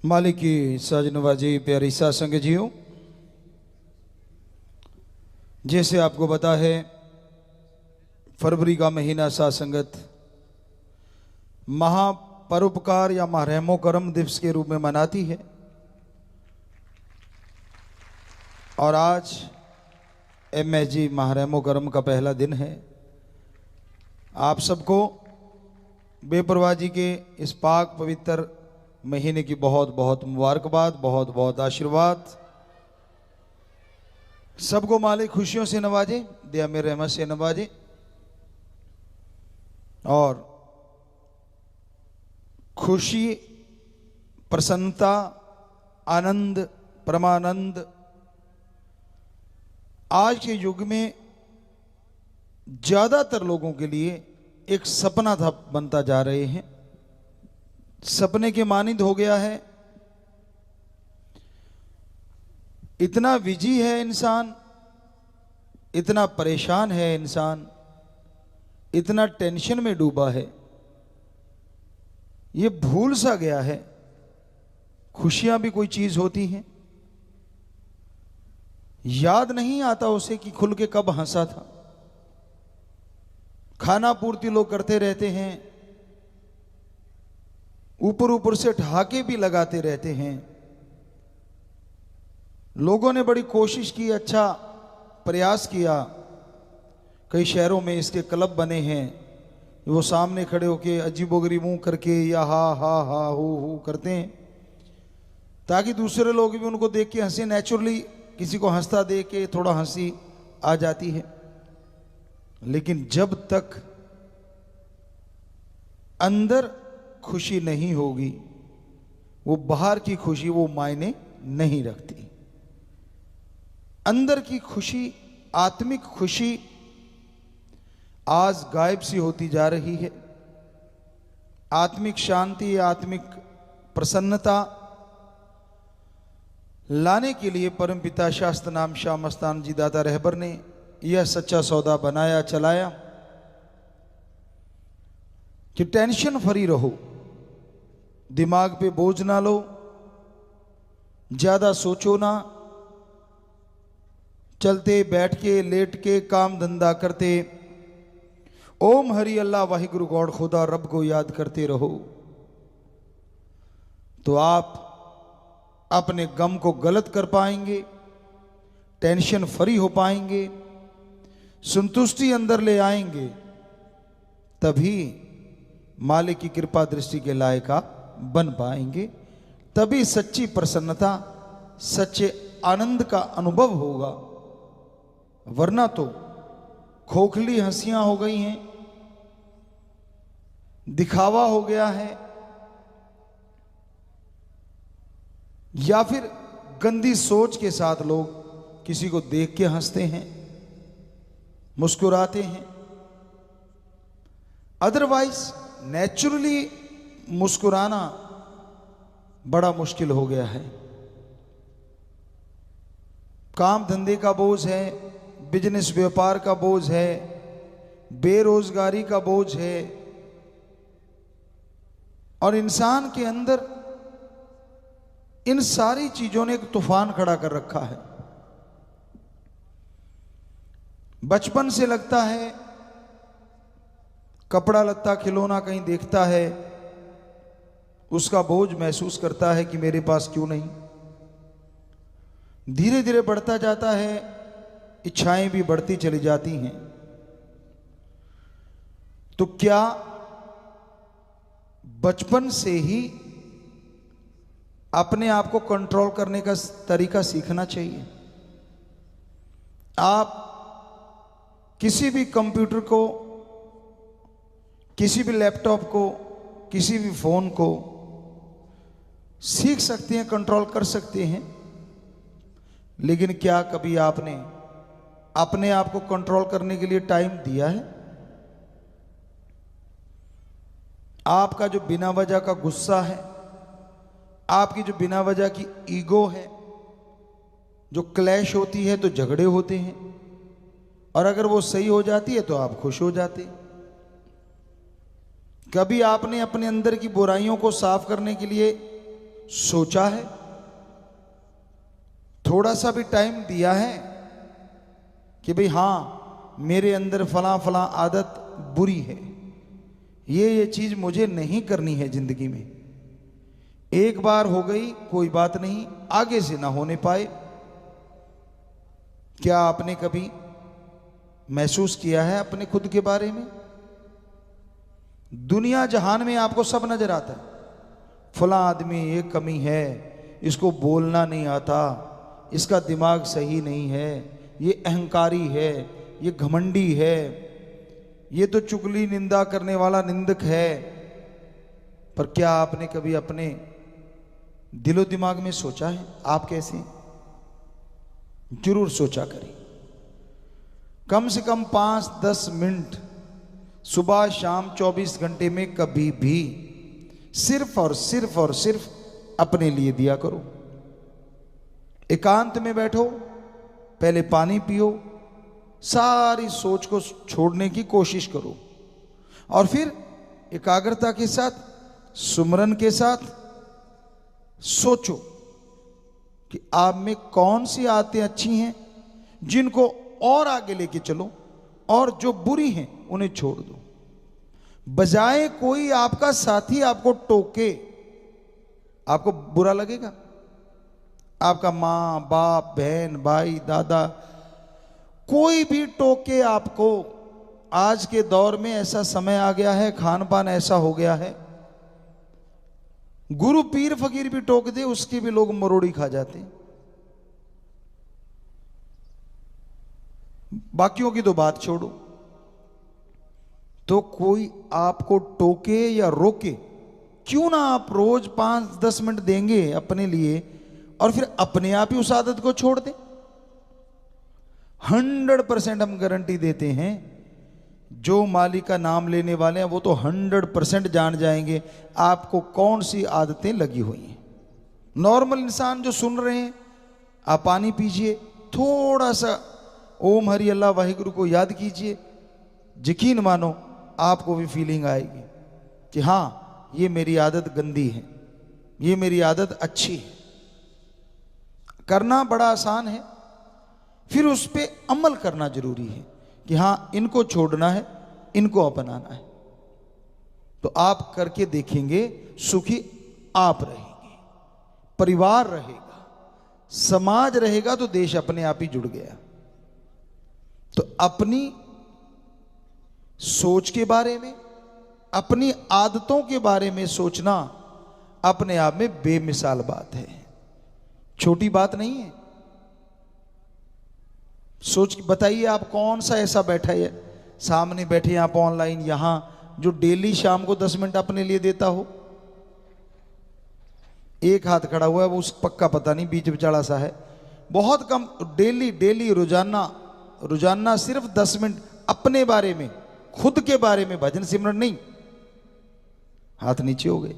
मालिक की साजनवाजी प्यारी साथ संग जियो। जैसे आपको पता है फरवरी का महीना साथ संगत महापरोपकार या महरहमो करम दिवस के रूप में मनाती है। और आज MSG महरहमो करम का पहला दिन है। आप सबको बेपरवाजी के इस पाक पवित्र महीने की बहुत बहुत मुबारकबाद, बहुत बहुत आशीर्वाद। सबको मालिक खुशियों से नवाजे, दया में रहमत से नवाजे और खुशी, प्रसन्नता, आनंद, परमानंद आज के युग में ज्यादातर लोगों के लिए एक सपना था बनता जा रहे हैं। सपने के मानिंद हो गया है। इतना बिजी है इंसान, इतना परेशान है इंसान, इतना टेंशन में डूबा है, ये भूल सा गया है खुशियां भी कोई चीज होती हैं। याद नहीं आता उसे कि खुल के कब हंसा था। खाना पूर्ति लोग करते रहते हैं, ऊपर ऊपर से ठहाके भी लगाते रहते हैं। लोगों ने बड़ी कोशिश की, अच्छा प्रयास किया। कई शहरों में इसके क्लब बने हैं, वो सामने खड़े होके अजीबोगरी मुंह करके या हा हा हा हो करते हैं ताकि दूसरे लोग भी उनको देख के हंसे। नेचुरली किसी को हंसता देख के थोड़ा हंसी आ जाती है। लेकिन जब तक अंदर खुशी नहीं होगी, वो बाहर की खुशी वो मायने नहीं रखती। अंदर की खुशी, आत्मिक खुशी आज गायब सी होती जा रही है। आत्मिक शांति, आत्मिक प्रसन्नता लाने के लिए परमपिता शास्त्र नाम शाह मस्तान जी दादा रहबर ने यह सच्चा सौदा बनाया, चलाया कि टेंशन फ्री रहो, दिमाग पे बोझ ना लो, ज्यादा सोचो ना, चलते बैठ के लेट के काम धंधा करते ओम हरि अल्लाह वाहिगुरु गॉड खुदा रब को याद करते रहो तो आप अपने गम को गलत कर पाएंगे, टेंशन फ्री हो पाएंगे, संतुष्टि अंदर ले आएंगे। तभी मालिक की कृपा दृष्टि के लायक आप बन पाएंगे। तभी सच्ची प्रसन्नता, सच्चे आनंद का अनुभव होगा। वरना तो खोखली हंसियां हो गई हैं, दिखावा हो गया है, या फिर गंदी सोच के साथ लोग किसी को देख के हंसते हैं, मुस्कुराते हैं। अदरवाइज नेचुरली मुस्कुराना बड़ा मुश्किल हो गया है। काम धंधे का बोझ है, बिजनेस व्यापार का बोझ है, बेरोजगारी का बोझ है और इंसान के अंदर इन सारी चीजों ने एक तूफान खड़ा कर रखा है। बचपन से लगता है कपड़ा लत्ता खिलौना कहीं देखता है, उसका बोझ महसूस करता है कि मेरे पास क्यों नहीं। धीरे धीरे बढ़ता जाता है, इच्छाएं भी बढ़ती चली जाती हैं। तो क्या बचपन से ही अपने आप को कंट्रोल करने का तरीका सीखना चाहिए? आप किसी भी कंप्यूटर को, किसी भी लैपटॉप को, किसी भी फोन को सीख सकते हैं, कंट्रोल कर सकते हैं। लेकिन क्या कभी आपने अपने आप को कंट्रोल करने के लिए टाइम दिया है? आपका जो बिना वजह का गुस्सा है, आपकी जो बिना वजह की ईगो है, जो क्लैश होती है तो झगड़े होते हैं, और अगर वो सही हो जाती है तो आप खुश हो जाते। कभी आपने अपने अंदर की बुराइयों को साफ करने के लिए सोचा है, थोड़ा सा भी टाइम दिया है कि भाई हाँ मेरे अंदर फला फला आदत बुरी है, ये चीज मुझे नहीं करनी है जिंदगी में। एक बार हो गई कोई बात नहीं, आगे से ना होने पाए। क्या आपने कभी महसूस किया है अपने खुद के बारे में? दुनिया जहान में आपको सब नजर आता है, फला आदमी ये कमी है, इसको बोलना नहीं आता, इसका दिमाग सही नहीं है, ये अहंकारी है, ये घमंडी है, ये तो चुगली निंदा करने वाला निंदक है। पर क्या आपने कभी अपने दिलो दिमाग में सोचा है आप कैसे हैं? जरूर सोचा करें। कम से कम 5-10 मिनट सुबह शाम 24 घंटे में कभी भी सिर्फ और सिर्फ अपने लिए दिया करो। एकांत में बैठो, पहले पानी पियो, सारी सोच को छोड़ने की कोशिश करो और फिर एकाग्रता के साथ, सुमरन के साथ सोचो कि आप में कौन सी आदतें अच्छी हैं जिनको और आगे लेके चलो और जो बुरी हैं उन्हें छोड़ दो। बजाय कोई आपका साथी आपको टोके, आपको बुरा लगेगा? आपका मां बाप बहन भाई दादा कोई भी टोके आपको, आज के दौर में ऐसा समय आ गया है, खान पान ऐसा हो गया है, गुरु पीर फकीर भी टोक दे उसकी भी लोग मरोड़ी खा जाते। बाकियों की तो बात छोड़ो। तो कोई आपको टोके या रोके, क्यों ना आप रोज 5-10 मिनट देंगे अपने लिए और फिर अपने आप ही उस आदत को छोड़ दें। 100% हम गारंटी देते हैं, जो मालिक का नाम लेने वाले हैं वो तो 100% जान जाएंगे आपको कौन सी आदतें लगी हुई हैं। नॉर्मल इंसान जो सुन रहे हैं, आप पानी पीजिए, थोड़ा सा ओम हरि अल्लाह वाहिगुरु को याद कीजिए, यकीन मानो आपको भी फीलिंग आएगी कि हाँ ये मेरी आदत गंदी है, ये मेरी आदत अच्छी है। करना बड़ा आसान है, फिर उस पर अमल करना जरूरी है कि हाँ इनको छोड़ना है, इनको अपनाना है। तो आप करके देखेंगे, सुखी आप रहेंगे, परिवार रहेगा, समाज रहेगा, तो देश अपने आप ही जुड़ गया। तो अपनी सोच के बारे में, अपनी आदतों के बारे में सोचना अपने आप में बेमिसाल बात है, छोटी बात नहीं है। सोच बताइए आप कौन सा ऐसा बैठा है सामने बैठे आप ऑनलाइन यहां जो डेली शाम को 10 मिनट अपने लिए देता हो? एक हाथ खड़ा हुआ है, वो उस पक्का पता नहीं, बीच बिचाड़ा सा है। बहुत कम, डेली रोजाना सिर्फ 10 मिनट अपने बारे में, खुद के बारे में, भजन सिमरन नहीं। हाथ नीचे हो गए।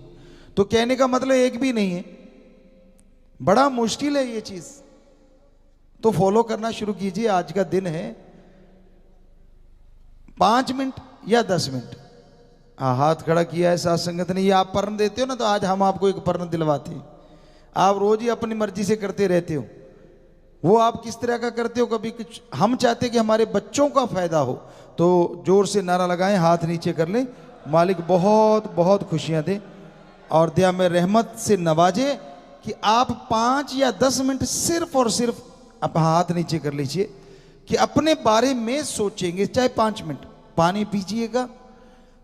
तो कहने का मतलब एक भी नहीं है, बड़ा मुश्किल है ये चीज। तो फॉलो करना शुरू कीजिए। आज का दिन है, 5 मिनट या 10 मिनट। हाथ खड़ा किया है साथ संगत ने, ये आप पर्ण देते हो ना, तो आज हम आपको एक पर्ण दिलवाते हैं। आप रोज ही अपनी मर्जी से करते रहते हो, वो आप किस तरह का करते हो कभी कुछ। हम चाहते कि हमारे बच्चों का फायदा हो, तो जोर से नारा लगाएं, हाथ नीचे कर लें, मालिक बहुत बहुत खुशियां दे और दया में रहमत से नवाजे कि आप 5 या 10 मिनट सिर्फ और सिर्फ आप हाथ नीचे कर लीजिए कि अपने बारे में सोचेंगे। चाहे 5 मिनट पानी पीजिएगा,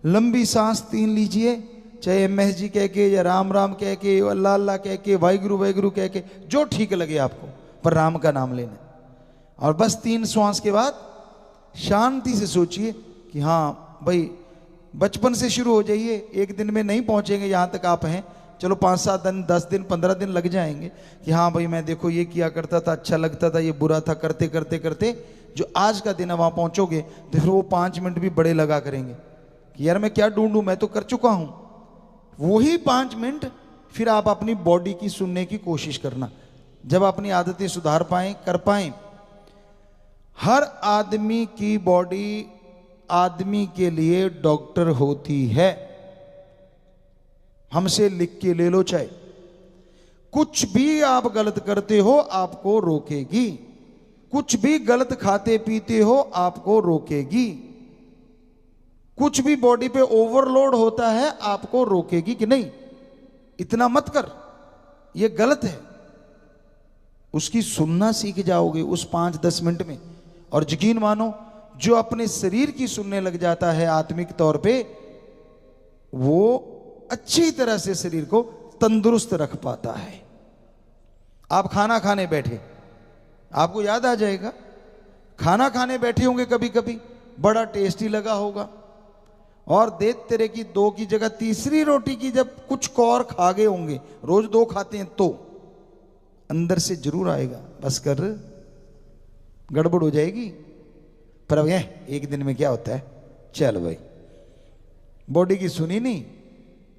लंबी सांस 3 लीजिए, चाहे एमएस जी कह के या राम राम कह के, अल्लाह अल्लाह कह के, वाहिगुरु वाहिगुरु कह के, जो ठीक लगे आपको, पर राम का नाम लेना। और बस 3 श्वास के बाद शांति से सोचिए कि हाँ भाई, बचपन से शुरू हो जाइए। एक दिन में नहीं पहुंचेंगे यहां तक आप हैं, चलो 5-7 दिन, 10 दिन, 15 दिन लग जाएंगे कि हाँ भाई मैं देखो ये किया करता था, अच्छा लगता था, ये बुरा था, करते करते करते जो आज का दिन है वहां पहुंचोगे तो फिर वो 5 मिनट भी बड़े लगा करेंगे कि यार मैं क्या ढूंढूं, मैं तो कर चुका हूं। वही 5 मिनट फिर आप अपनी बॉडी की सुनने की कोशिश करना, जब अपनी आदतें सुधार पाएं, कर पाएं। हर आदमी की बॉडी आदमी के लिए डॉक्टर होती है, हमसे लिख के ले लो चाहे। कुछ भी आप गलत करते हो आपको रोकेगी, कुछ भी गलत खाते पीते हो आपको रोकेगी, कुछ भी बॉडी पे ओवरलोड होता है आपको रोकेगी कि नहीं इतना मत कर, ये गलत है। उसकी सुनना सीख जाओगे उस 5-10 मिनट में। और यकीन मानो जो अपने शरीर की सुनने लग जाता है आत्मिक तौर पे, वो अच्छी तरह से शरीर को तंदुरुस्त रख पाता है। आप खाना खाने बैठे, आपको याद आ जाएगा, खाना खाने बैठे होंगे कभी कभी, बड़ा टेस्टी लगा होगा, और देख तेरे की 2 की जगह तीसरी रोटी की जब कुछ कौर खा गए होंगे, रोज 2 खाते हैं, तो अंदर से जरूर आएगा बस कर, गड़बड़ हो जाएगी। पर अब एक दिन में क्या होता है, चल भाई, बॉडी की सुनी नहीं,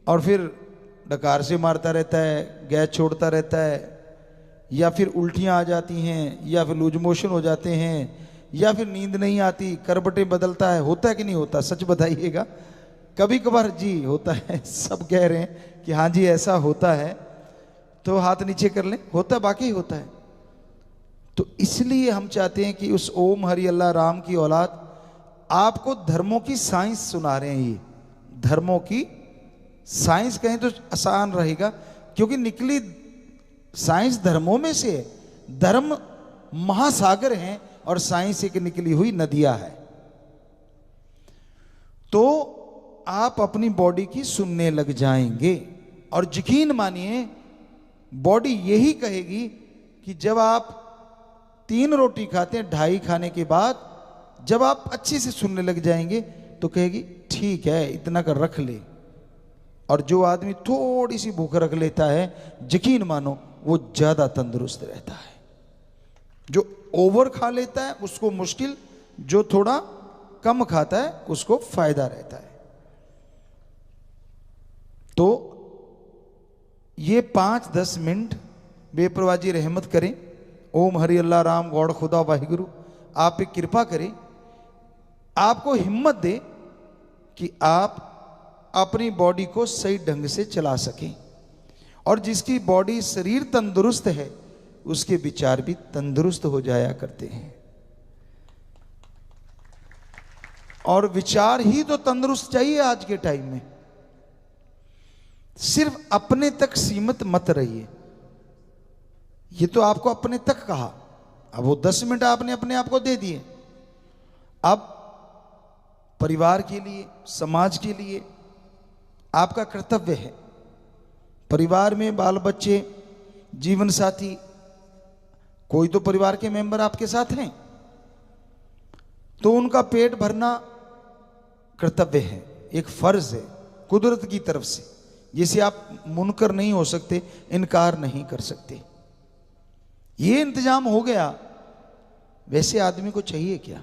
और फिर डकार से मारता रहता है, गैस छोड़ता रहता है, या फिर उल्टियां आ जाती हैं, या फिर लूज मोशन हो जाते हैं, या फिर नींद नहीं आती, करबटें बदलता है। होता है कि नहीं होता, सच बताइएगा। कभी कभार जी होता है, सब कह रहे हैं कि हाँ जी ऐसा होता है, तो हाथ नीचे कर लें, होता बाकी होता है। तो इसलिए हम चाहते हैं कि उस ओम हरि अल्लाह राम की औलाद आपको धर्मों की साइंस सुना रहे हैं। ये धर्मों की साइंस कहें तो आसान रहेगा, क्योंकि निकली साइंस धर्मों में से है। धर्म महासागर हैं और साइंस एक निकली हुई नदियां है। तो आप अपनी बॉडी की सुनने लग जाएंगे, और यकीन मानिए बॉडी यही कहेगी कि जब आप 3 रोटी खाते हैं, 2.5 खाने के बाद जब आप अच्छे से सुनने लग जाएंगे तो कहेगी ठीक है इतना कर रख ले। और जो आदमी थोड़ी सी भूख रख लेता है, यकीन मानो वो ज्यादा तंदुरुस्त रहता है। जो ओवर खा लेता है उसको मुश्किल, जो थोड़ा कम खाता है उसको फायदा रहता है। तो ये 5-10 मिनट बेपरवाजी रहमत करें। ओम हरि अल्लाह राम गौड़ खुदा वाहिगुरु आप पे कृपा करें, आपको हिम्मत दे कि आप अपनी बॉडी को सही ढंग से चला सकें। और जिसकी बॉडी शरीर तंदुरुस्त है उसके विचार भी तंदुरुस्त हो जाया करते हैं। और विचार ही तो तंदुरुस्त चाहिए आज के टाइम में। सिर्फ अपने तक सीमित मत रहिए। ये तो आपको अपने तक कहा, अब वो 10 मिनट आपने अपने आप को दे दिए। अब परिवार के लिए, समाज के लिए आपका कर्तव्य है। परिवार में बाल बच्चे, जीवन साथी, कोई तो परिवार के मेंबर आपके साथ हैं, तो उनका पेट भरना कर्तव्य है, एक फर्ज है कुदरत की तरफ से, जिसे आप मुनकर नहीं हो सकते, इनकार नहीं कर सकते। ये इंतजाम हो गया, वैसे आदमी को चाहिए क्या?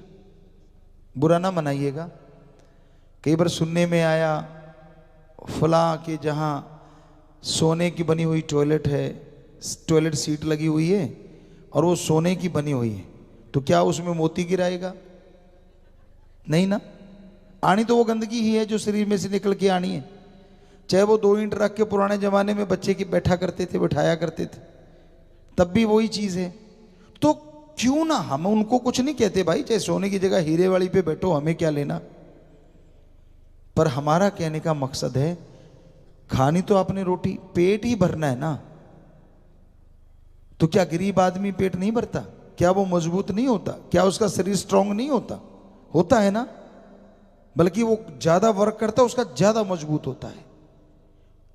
बुरा ना मनाइएगा। कई बार सुनने में आया फलां के जहां सोने की बनी हुई टॉयलेट है, टॉयलेट सीट लगी हुई है और वो सोने की बनी हुई है, तो क्या उसमें मोती गिराएगा? नहीं ना। आनी तो वो गंदगी ही है जो शरीर में से निकल के आनी है। चाहे वो 2 ईंट रख के पुराने जमाने में बच्चे की बैठा करते थे, बैठाया करते थे, तब भी वही चीज है। तो क्यों ना, हम उनको कुछ नहीं कहते भाई, चाहे सोने की जगह हीरे वाली पे बैठो, हमें क्या लेना। पर हमारा कहने का मकसद है, खानी तो आपने रोटी, पेट ही भरना है ना। तो क्या गरीब आदमी पेट नहीं भरता? क्या वो मजबूत नहीं होता? क्या उसका शरीर स्ट्रांग नहीं होता? होता है ना। बल्कि वो ज्यादा वर्क करता है, उसका ज्यादा मजबूत होता है।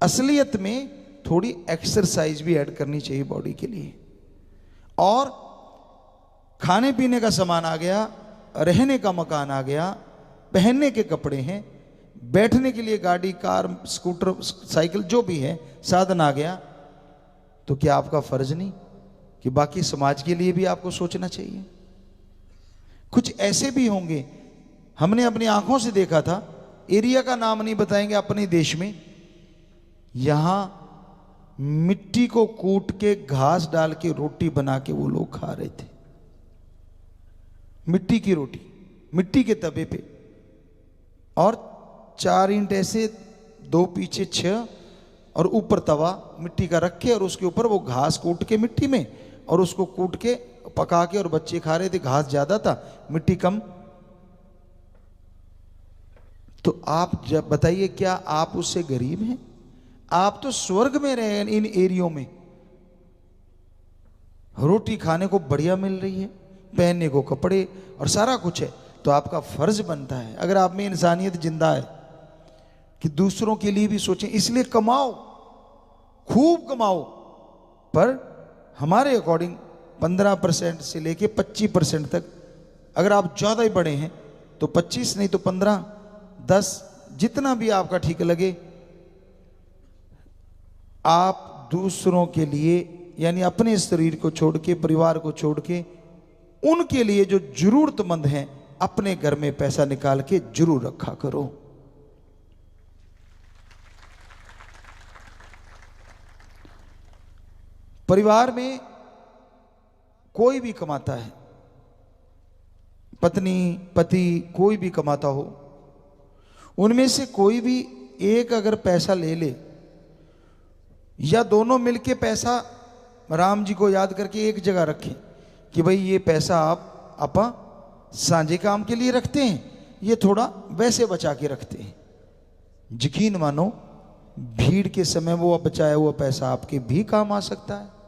असलियत में थोड़ी एक्सरसाइज भी ऐड करनी चाहिए बॉडी के लिए। और खाने पीने का सामान आ गया, रहने का मकान आ गया, पहनने के कपड़े हैं, बैठने के लिए गाड़ी, कार, स्कूटर, साइकिल, जो भी है साधन आ गया, तो क्या आपका फर्ज नहीं कि बाकी समाज के लिए भी आपको सोचना चाहिए? कुछ ऐसे भी होंगे, हमने अपनी आंखों से देखा था, एरिया का नाम नहीं बताएंगे, अपने देश में यहां मिट्टी को कूट के घास डाल के रोटी बना के वो लोग खा रहे थे। मिट्टी की रोटी, मिट्टी के तवे पे, और 4 ईंट ऐसे, 2 पीछे 6, और ऊपर तवा मिट्टी का रखे और उसके ऊपर वो घास कूट के मिट्टी में, और उसको कूट के पका के, और बच्चे खा रहे थे, घास ज्यादा था मिट्टी कम। तो आप जब बताइए, क्या आप उससे गरीब हैं? आप तो स्वर्ग में रहे इन एरियो में। रोटी खाने को बढ़िया मिल रही है, पहनने को कपड़े और सारा कुछ है। तो आपका फर्ज बनता है, अगर आप में इंसानियत जिंदा है, कि दूसरों के लिए भी सोचें। इसलिए कमाओ, खूब कमाओ, पर हमारे अकॉर्डिंग 15% से लेके 25% तक। अगर आप ज़्यादा ही बड़े हैं तो 25, नहीं तो 15, 10, जितना भी आपका ठीक लगे, आप दूसरों के लिए, यानी अपने शरीर को छोड़ के, परिवार को छोड़ के, उनके लिए जो जरूरतमंद हैं, अपने घर में पैसा निकाल के जरूर रखा करो। परिवार में कोई भी कमाता है, पत्नी पति कोई भी कमाता हो, उनमें से कोई भी एक अगर पैसा ले ले, या दोनों मिलके पैसा राम जी को याद करके एक जगह रखें कि भाई ये पैसा आप आपा सांझे काम के लिए रखते हैं, ये थोड़ा वैसे बचा के रखते हैं। यकीन मानो, भीड़ के समय वो बचाया हुआ पैसा आपके भी काम आ सकता है।